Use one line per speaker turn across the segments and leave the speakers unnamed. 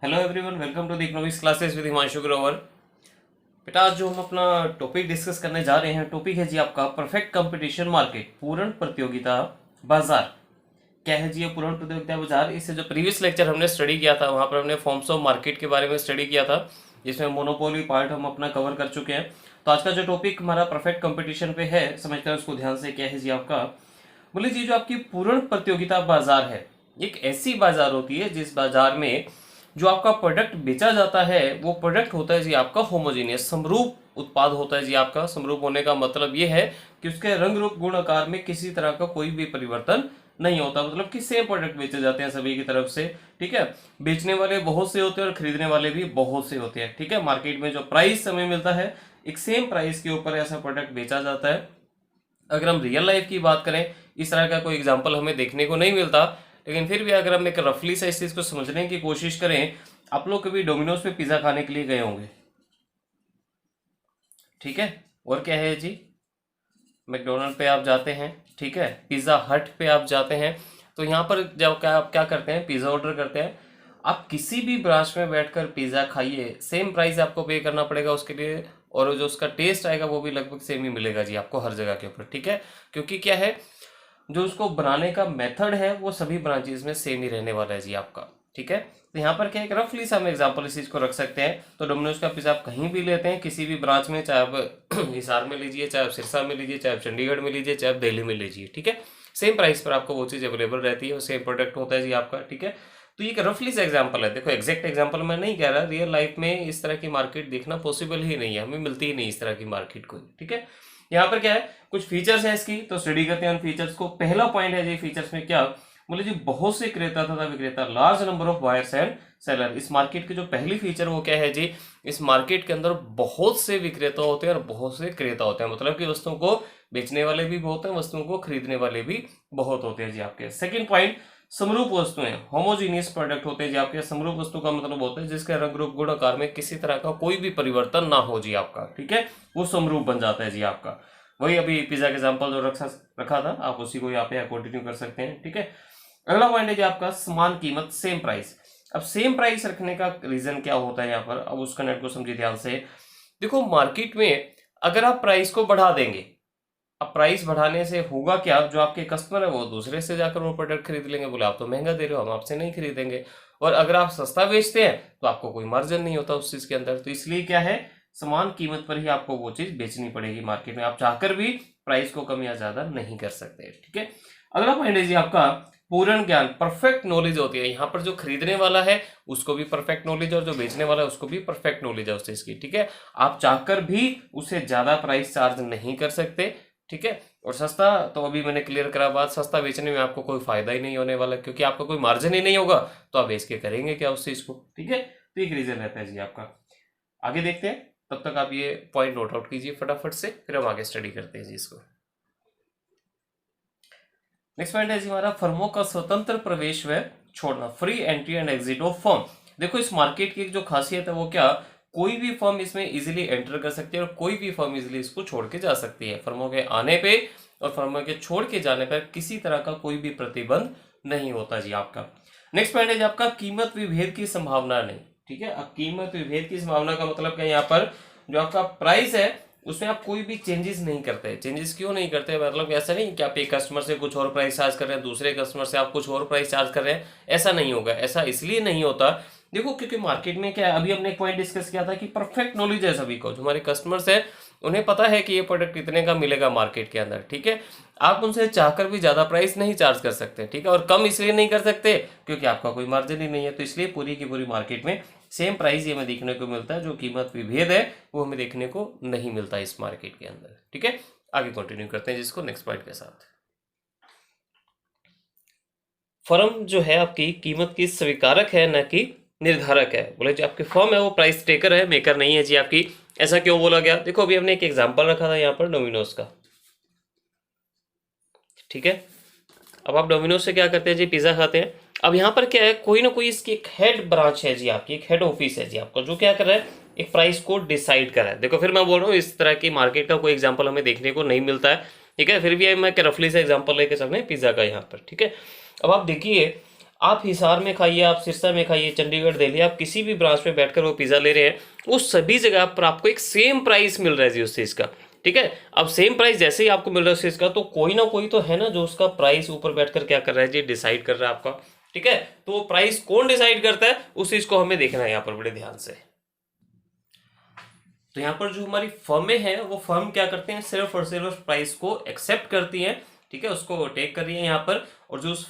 Hello everyone, welcome to the economics classes with Himanshu Grover. बेटा, आज जो हम अपना टॉपिक डिस्कस करने जा रहे हैं, टॉपिक है जी आपका परफेक्ट कंपटीशन मार्केट, पूर्ण प्रतियोगिता बाजार। क्या है जी ये पूर्ण प्रतियोगिता बाजार? इससे जो प्रीवियस लेक्चर हमने स्टडी किया था, वहां पर हमने फॉर्म्स ऑफ मार्केट के बारे में स्टडी किया था, जिसमें मोनोपोली पार्ट हम अपना कवर कर चुके हैं। तो आज का जो टॉपिक हमारा परफेक्ट कंपटीशन पे है, समझते हैं उसको ध्यान से। क्या है जी आपका? बोले जी, जो आपकी पूर्ण प्रतियोगिता बाजार है, एक ऐसी बाजार होती है जिस बाजार में जो आपका प्रोडक्ट बेचा जाता है वो प्रोडक्ट होता है जी आपका होमोजीनियस, समरूप उत्पाद होता है जी आपका। समरूप होने का मतलब ये है कि उसके रंग रूप गुण आकार में किसी तरह का कोई भी परिवर्तन नहीं होता, मतलब कि सेम प्रोडक्ट बेचे जाते हैं सभी की तरफ से। ठीक है, बेचने वाले बहुत से होते हैं और खरीदने वाले भी बहुत से होते हैं। ठीक है, मार्केट में जो प्राइस हमें मिलता है, एक सेम प्राइस के ऊपर ऐसा प्रोडक्ट बेचा जाता है। अगर हम रियल लाइफ की बात करें, इस तरह का कोई एग्जाम्पल हमें देखने को नहीं मिलता, लेकिन फिर भी अगर हम एक रफली से इस चीज को समझने की कोशिश करें, आप लोग कभी डोमिनोज पे पिज्जा खाने के लिए गए होंगे, ठीक है? और क्या है जी, मैकडोनल्ड पे आप जाते हैं, ठीक है, पिज्जा हट पे आप जाते हैं। तो यहाँ पर जब आप क्या करते हैं, पिज्जा ऑर्डर करते हैं। आप किसी भी ब्रांच में बैठकर पिज्जा खाइए, सेम प्राइस आपको पे करना पड़ेगा उसके लिए, और जो उसका टेस्ट आएगा वो भी लगभग सेम ही मिलेगा जी आपको हर जगह के ऊपर। ठीक है, क्योंकि क्या है, जो उसको बनाने का मेथड है वो सभी ब्रांचेस में सेम ही रहने वाला है जी आपका। ठीक है, तो यहाँ पर क्या है, रफली सा हम एग्जांपल इस चीज को रख सकते हैं। तो डोमिनोज का पिज्जा आप कहीं भी लेते हैं, किसी भी ब्रांच में, चाहे आप हिसार में लीजिए, चाहे आप सिरसा में लीजिए, चाहे आप चंडीगढ़ में लीजिए, चाहे आप दिल्ली में लीजिए, ठीक है, सेम प्राइस पर आपको वो चीज़ अवेलेबल रहती है और सेम प्रोडक्ट होता है जी आपका। ठीक है, तो ये एक रफली सा एग्जांपल है। देखो, एग्जैक्ट एग्जांपल मैं नहीं कह रहा, रियल लाइफ में इस तरह की मार्केट देखना पॉसिबल ही नहीं है, हमें मिलती ही नहीं इस तरह की मार्केट कोई। ठीक है, यहाँ पर क्या है, कुछ फीचर्स है इसकी, तो स्टडी करते हैं उन फीचर्स को। पहला पॉइंट है जी फीचर्स में क्या, बोले जी बहुत से क्रेता तथा विक्रेता, large number of buyers and seller. इस मार्केट की जो पहली फीचर वो क्या है जी, इस मार्केट के अंदर बहुत से विक्रेता होते हैं और बहुत से क्रेता होते हैं, मतलब कि वस्तुओं को बेचने वाले भी बहुत हैं, वस्तुओं को खरीदने वाले भी बहुत होते हैं जी आपके। सेकंड पॉइंट, समरूप वस्तुएं, होमोजीनियस प्रोडक्ट होते हैं जी आपके। समरूप वस्तु का मतलब होता है जिसके रंग रूप गुण आकार में किसी तरह का कोई भी परिवर्तन ना हो जी आपका। ठीक है, वो समरूप बन जाता है जी आपका। वही अभी पिज्जा का एग्जांपल जो रखा था, आप उसी को यहाँ पे कंटिन्यू कर सकते हैं। ठीक है, अगला पॉइंट है जी आपका समान कीमत, सेम प्राइस। अब सेम प्राइस रखने का रीजन क्या होता है यहाँ पर, अब उस कनेक्ट को समझिए ध्यान से। देखो, मार्केट में अगर आप प्राइस को बढ़ा देंगे, अब प्राइस बढ़ाने से होगा क्या, जो आपके कस्टमर है वो दूसरे से जाकर वो प्रोडक्ट खरीद लेंगे, बोले आप तो महंगा दे रहे हो, हम आपसे नहीं खरीदेंगे। और अगर आप सस्ता बेचते हैं तो आपको कोई मार्जिन नहीं होता उस चीज के अंदर। तो इसलिए क्या है, समान कीमत पर ही आपको वो चीज बेचनी पड़ेगी मार्केट में, आप चाहकर भी प्राइस को कम या ज्यादा नहीं कर सकते। ठीक है, अगला पॉइंट है जी आपका पूर्ण ज्ञान, परफेक्ट नॉलेज होती है। यहाँ पर जो खरीदने वाला है उसको भी परफेक्ट नॉलेज है और जो बेचने वाला है उसको भी परफेक्ट नॉलेज है उस चीज की। ठीक है, आप चाहकर भी उसे ज्यादा प्राइस चार्ज नहीं कर सकते। ठीक है, और सस्ता तो अभी मैंने क्लियर करा बात, सस्ता बेचने में आपको कोई फायदा ही नहीं होने वाला, क्योंकि आपका कोई मार्जिन ही नहीं होगा, तो आप बेच के करेंगे क्या उस चीज को। ठीक है, तो एक रीजन रहता है जी आपका। आगे देखते हैं, तब तक आप ये पॉइंट नोट आउट कीजिए फटाफट से, फिर हम आगे स्टडी करते हैं जी इसको। नेक्स्ट पॉइंट है जी हमारा, फर्मों का स्वतंत्र प्रवेश व छोड़ना, free entry and exit of firm. देखो, इस मार्केट की जो खासियत है वो क्या, कोई भी फर्म इसमें इजीली एंटर कर सकती है और कोई भी फर्म इजीली इसको छोड़ के जा सकती है। फर्मों के आने पे और फर्मों के छोड़ के जाने पर किसी तरह का कोई भी प्रतिबंध नहीं होता जी आपका। नेक्स्ट पॉइंट है जी आपका, कीमत विभेद की संभावना नहीं। ठीक है, अब कीमत विभेद की संभावना का मतलब क्या, यहाँ पर जो आपका प्राइस है उसमें आप कोई भी चेंजेस नहीं करते। चेंजेस क्यों नहीं करते, मतलब ऐसा नहीं कि आप एक कस्टमर से कुछ और प्राइस चार्ज कर रहे हैं, दूसरे कस्टमर से आप कुछ और प्राइस चार्ज कर रहे हैं, ऐसा नहीं होगा। ऐसा इसलिए नहीं होता, देखो, क्योंकि मार्केट में क्या है, अभी हमने एक पॉइंट डिस्कस किया था कि परफेक्ट नॉलेज है सभी को, जो हमारे कस्टमर्स हैं उन्हें पता है कि ये प्रोडक्ट इतने का मिलेगा मार्केट के अंदर। ठीक है, आप उनसे चाहकर भी ज्यादा प्राइस नहीं चार्ज कर सकते। ठीक है, और कम इसलिए नहीं कर सकते क्योंकि आपका कोई मार्जिन ही नहीं है। तो इसलिए पूरी की पूरी मार्केट में सेम प्राइस ये हमें देखने को मिलता है, जो कीमत विभेद है वो हमें देखने को नहीं मिलता इस मार्केट के अंदर। ठीक है, आगे कंटिन्यू करते हैं जिसको नेक्स्ट पॉइंट के साथ। फर्म जो है आपकी कीमत की स्वीकारक है, न कि निर्धारक है। बोले जो आपकी फर्म है वो प्राइस टेकर है, मेकर नहीं है जी आपकी। ऐसा क्यों बोला गया, देखो अभी हमने एक एग्जांपल रखा था यहाँ पर डोमिनोज का। ठीक है, अब आप डोमिनोज से क्या करते हैं जी, पिज्जा खाते हैं। अब यहाँ पर क्या है, कोई ना कोई इसकी एक हेड ब्रांच है जी आपकी, एक हेड ऑफिस है जी आपका, जो क्या कर रहा है, एक प्राइस को डिसाइड कर रहा है। देखो, फिर मैं बोल रहा हूँ इस तरह की मार्केट का कोई एग्जांपल हमें देखने को नहीं मिलता है। ठीक है, फिर भी मैं रफली से एग्जांपल लेके चल रहे हैं पिज्जा का यहाँ पर। ठीक है, अब आप देखिए, आप हिसार में खाइए, आप सिरसा में खाइए, चंडीगढ़, दिल्ली, आप किसी भी ब्रांच में बैठकर वो पिज़्ज़ा ले रहे हैं, उस सभी जगह पर आपको एक सेम प्राइस मिल रहा है जी उस चीज़ का। ठीक है, अब सेम प्राइस जैसे ही आपको मिल रहा है उस चीज़ का, तो कोई ना कोई तो है ना जो उसका प्राइस ऊपर बैठकर क्या कर रहा है जी, डिसाइड कर रहा है आपका। ठीक है, तो वो प्राइस कौन डिसाइड करता है उस चीज़ को हमें देखना है यहाँ पर बड़े ध्यान से। तो यहाँ पर जो हमारी फर्में हैं वो फर्म क्या करते हैं, सिर्फ और सिर्फ प्राइस को एक्सेप्ट करती हैं। ठीक है, उसको टेक कर रही है यहाँ पर, और जो उस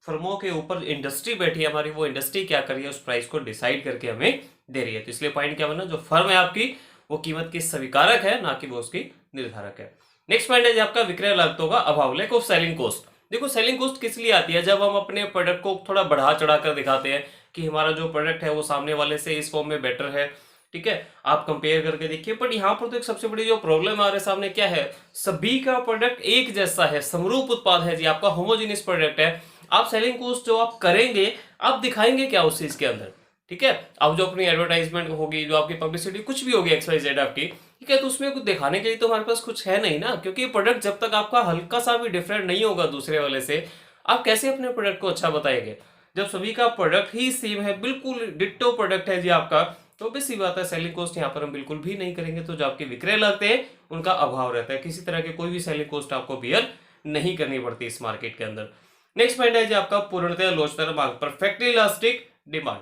फर्मों के ऊपर इंडस्ट्री बैठी है हमारी, वो इंडस्ट्री क्या कर रही है, उस प्राइस को डिसाइड करके हमें दे रही है। तो इसलिए पॉइंट क्या बना, जो फर्म है आपकी वो कीमत की स्वीकारक है, ना कि वो उसकी निर्धारक है। नेक्स्ट पॉइंट है आपका विक्रय लागतों का अभाव, लैक ऑफ सेलिंग कॉस्ट। देखो सेलिंग कॉस्ट किस लिए आती है, जब हम अपने प्रोडक्ट को थोड़ा बढ़ा चढ़ा कर दिखाते हैं कि हमारा जो प्रोडक्ट है वो सामने वाले से इस फॉर्म में बेटर है। ठीक है, आप कंपेयर करके देखिए। बट यहाँ पर तो एक सबसे बड़ी जो प्रॉब्लम हमारे सामने क्या है, सभी का प्रोडक्ट एक जैसा है, समरूप उत्पाद है जी, आपका होमोजेनियस प्रोडक्ट है। आप सेलिंग कॉस्ट जो आप करेंगे, आप दिखाएंगे क्या उस चीज के अंदर। ठीक है, अब जो अपनी एडवर्टाइजमेंट होगी, जो आपकी पब्लिसिटी कुछ भी होगी XYZ आपकी, ठीक है, तो उसमें कुछ दिखाने के लिए तो हमारे पास कुछ है नहीं ना, क्योंकि प्रोडक्ट जब तक आपका हल्का सा भी डिफरेंट नहीं होगा दूसरे वाले से, आप कैसे अपने प्रोडक्ट को अच्छा बताएंगे। जब सभी का प्रोडक्ट ही सेम है, बिल्कुल डिट्टो प्रोडक्ट है जी आपका, तो ऑब्वियस सी बात है सेलिंग कॉस्ट यहाँ पर हम बिल्कुल भी नहीं करेंगे। तो जो आपके विक्रय लगते हैं उनका अभाव रहता है, किसी तरह की कोई भी सेलिंग कॉस्ट आपको बियर नहीं करनी पड़ती इस मार्केट के अंदर। नेक्स्ट पॉइंट है जी आपका पूर्णतः लोचदार मांग, परफेक्टली इलास्टिक डिमांड।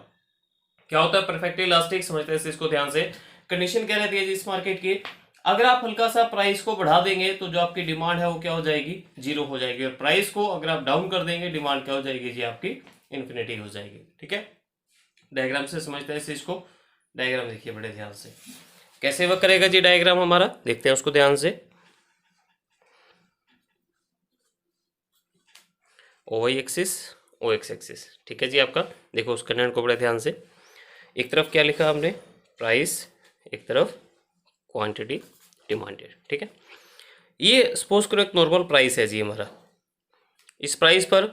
क्या होता है परफेक्टली इलास्टिक, समझते हैं इसको ध्यान से। कंडीशन क्या रहती है जी इस मार्केट की, अगर आप हल्का सा प्राइस को बढ़ा देंगे तो जो आपकी डिमांड है वो क्या हो जाएगी, जीरो हो जाएगी, और प्राइस को अगर आप डाउन कर देंगे डिमांड क्या हो जाएगी जी आपकी, इन्फिनिटी हो जाएगी। ठीक है, डायग्राम से समझते हैं इस चीज को। डायग्राम देखिए बड़े ध्यान से, कैसे वर्क करेगा जी डायग्राम हमारा, देखते हैं उसको ध्यान से। OY एक्सिस, OX एक्सिस, ठीक है जी आपका। देखो उस कंटेंट को बड़े ध्यान से, एक तरफ क्या लिखा हमने, प्राइस, एक तरफ क्वांटिटी डिमांडेड। ठीक है, ये सपोज करो एक नॉर्मल प्राइस है जी हमारा, इस प्राइस पर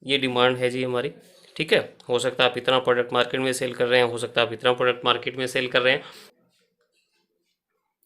ये डिमांड है जी हमारी। ठीक है, हो सकता है आप इतना प्रोडक्ट मार्केट में सेल कर रहे हैं, हो सकता है आप इतना प्रोडक्ट मार्केट में सेल कर रहे हैं।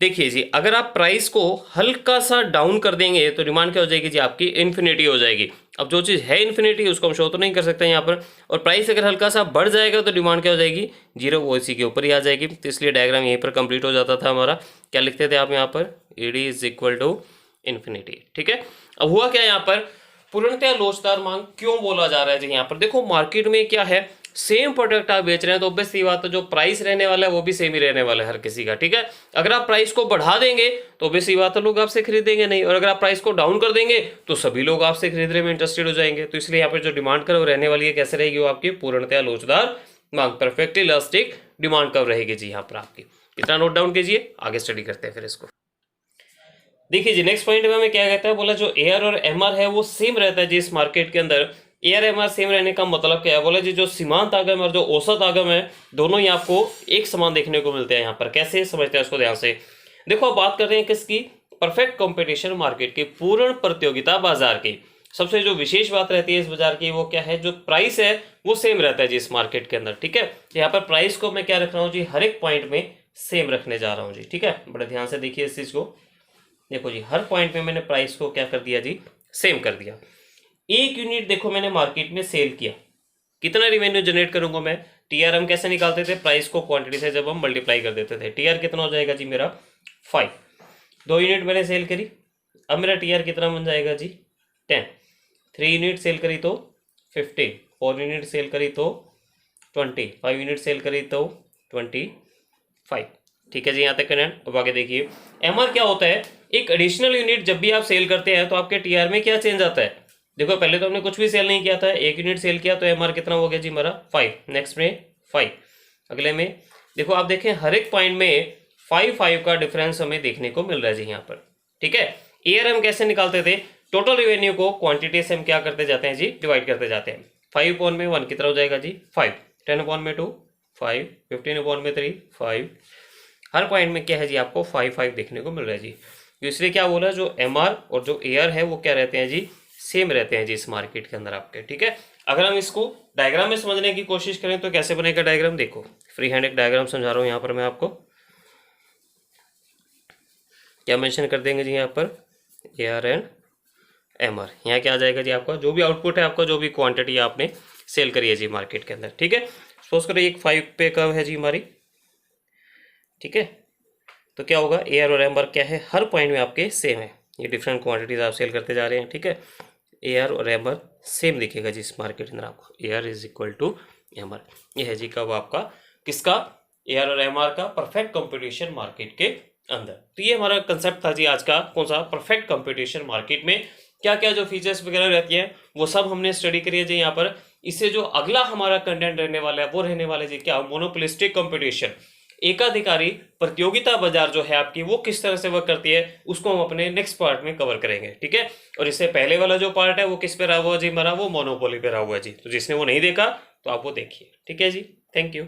देखिए जी, अगर आप प्राइस को हल्का सा डाउन कर देंगे तो डिमांड क्या हो जाएगी जी आपकी, इन्फिनिटी हो जाएगी। अब जो चीज़ है इन्फिनिटी उसको हम शो तो नहीं कर सकते यहाँ पर, और प्राइस अगर हल्का सा बढ़ जाएगा तो डिमांड क्या हो जाएगी, जीरो, वो इसी के ऊपर ही आ जाएगी। तो इसलिए डायग्राम यहीं पर कंप्लीट हो जाता था हमारा। क्या लिखते थे आप यहाँ पर, ED is equal to infinity. ठीक है, अब हुआ क्या यहाँ पर, पूर्णतः लोचदार मांग क्यों बोला जा रहा है जी यहाँ पर। देखो मार्केट में क्या है, सेम प्रोडक्ट आप बेच रहे हैं तो ऑब्वियस सी बात है जो प्राइस रहने वाला है वो भी सेम ही रहने वाला है हर किसी का। ठीक है, अगर आप प्राइस को बढ़ा देंगे तो ऑब्वियस सी बात है लोग आपसे खरीदेंगे नहीं, और अगर आप प्राइस को डाउन कर देंगे तो सभी लोग आपसे खरीदने में इंटरेस्टेड हो जाएंगे। तो इसलिए यहाँ पर जो डिमांड कर्व रहने वाली है कैसे रहेगी, वो आपकी पूर्णतः लोचदार मांग, परफेक्टली इलास्टिक डिमांड कर्व रहेगी जी यहाँ पर आपकी। इतना नोट डाउन कीजिए, आगे स्टडी करते हैं फिर इसको। देखिए जी नेक्स्ट पॉइंट में हमें क्या कहता है, बोला जो AR और MR है वो सेम रहता है जी इस मार्केट के अंदर। AR MR सेम रहने का मतलब क्या है, बोला जी जो सीमांत आगम और जो औसत आगम है दोनों ही आपको एक समान देखने को मिलते हैं यहाँ पर। कैसे समझते हैं उसको ध्यान से। देखो अब बात करते हैं किसकी, परफेक्ट कंपटीशन मार्केट की, पूर्ण प्रतियोगिता बाजार की। सबसे जो विशेष बात रहती है इस बाजार की वो क्या है, जो प्राइस है वो सेम रहता है जी इस मार्केट के अंदर। ठीक है, यहाँ पर प्राइस को मैं क्या रख रहा हूँ जी, हर एक पॉइंट में सेम रखने जा रहा हूँ जी। ठीक है, बड़े ध्यान से देखिए इस चीज को। देखो जी हर पॉइंट में मैंने प्राइस को क्या कर दिया जी, सेम कर दिया। एक यूनिट देखो मैंने मार्केट में सेल किया, कितना रिवेन्यू जनरेट करूंगा मैं। TR हम कैसे निकालते थे, प्राइस को क्वांटिटी से जब हम मल्टीप्लाई कर देते थे। TR कितना हो जाएगा जी मेरा 5। 2 यूनिट मैंने सेल करी, अब मेरा TR कितना बन जाएगा जी 10। 3 यूनिट सेल करी तो 15, 4 यूनिट सेल करी तो 20, 5 यूनिट सेल करी तो 25। ठीक है जी, यहाँ तक कनेक्ट। अब आगे देखिए MR क्या होता है, एक एडिशनल यूनिट जब भी आप सेल करते हैं तो आपके TR में क्या चेंज आता है। देखो पहले तो हमने कुछ भी सेल नहीं किया था, 1 यूनिट सेल किया तो MR कितना हो गया जी हमारा 5। नेक्स्ट में 5, अगले में देखो आप देखें हर एक पॉइंट में 5 का डिफरेंस हमें देखने को मिल रहा है जी यहाँ पर। ठीक है, AR हम कैसे निकालते थे, टोटल रेवेन्यू को क्वांटिटी से हम क्या करते जाते हैं जी, डिवाइड करते जाते हैं। 5/1 कितना हो जाएगा जी 5, 10/2 5, 15/3 5। हर पॉइंट में क्या है जी आपको 5 देखने को मिल रहा है जी। तो इसलिए क्या बोला, जो MR और जो AR है वो क्या रहते हैं जी, सेम रहते हैं जी इस मार्केट के अंदर आपके। ठीक है, अगर हम इसको डायग्राम में समझने की कोशिश करें तो कैसे बनेगा डायग्राम, देखो फ्री हैंड एक डायग्राम समझा रहा हूँ यहाँ पर मैं आपको। क्या मेंशन कर देंगे जी यहाँ पर, AR एंड एमआर। यहाँ क्या आ जाएगा जी आपका जो भी आउटपुट है, आपका जो भी क्वांटिटी आपने सेल करी है जी मार्केट के अंदर, ठीक है। सपोज करो एक 5 पे कर्व है जी हमारी, ठीक है। तो क्या होगा, ए आर और एम आर क्या है, हर पॉइंट में आपके सेम है, ये डिफरेंट क्वांटिटीज आप सेल करते जा रहे हैं, ठीक है। ए आर और एम आर सेम दिखेगा जी इस मार्केट के अंदर आपको, A R is equal to M R. ये है जी कब आपका किसका, ए आर और एम आर का परफेक्ट कंपटीशन मार्केट के अंदर। तो ये हमारा कंसेप्ट था जी आज का, कौन सा, परफेक्ट कंपटीशन मार्केट में क्या क्या जो फीचर्स वगैरह रहती हैं वो सब हमने स्टडी करी है जी यहाँ पर। इससे जो अगला हमारा कंटेंट रहने वाला है वो रहने वाला है जी क्या, मोनोपोलिस्टिक कंपटीशन, एकाधिकारी प्रतियोगिता बाजार जो है आपकी वो किस तरह से वर्क करती है, उसको हम अपने नेक्स्ट पार्ट में कवर करेंगे, ठीक है। और इससे पहले वाला जो पार्ट है वो किस पे रहा हुआ जी हमारा, वो मोनोपोली पे रहा हुआ है जी। तो जिसने वो नहीं देखा तो आप वो देखिए, ठीक है जी। Thank you.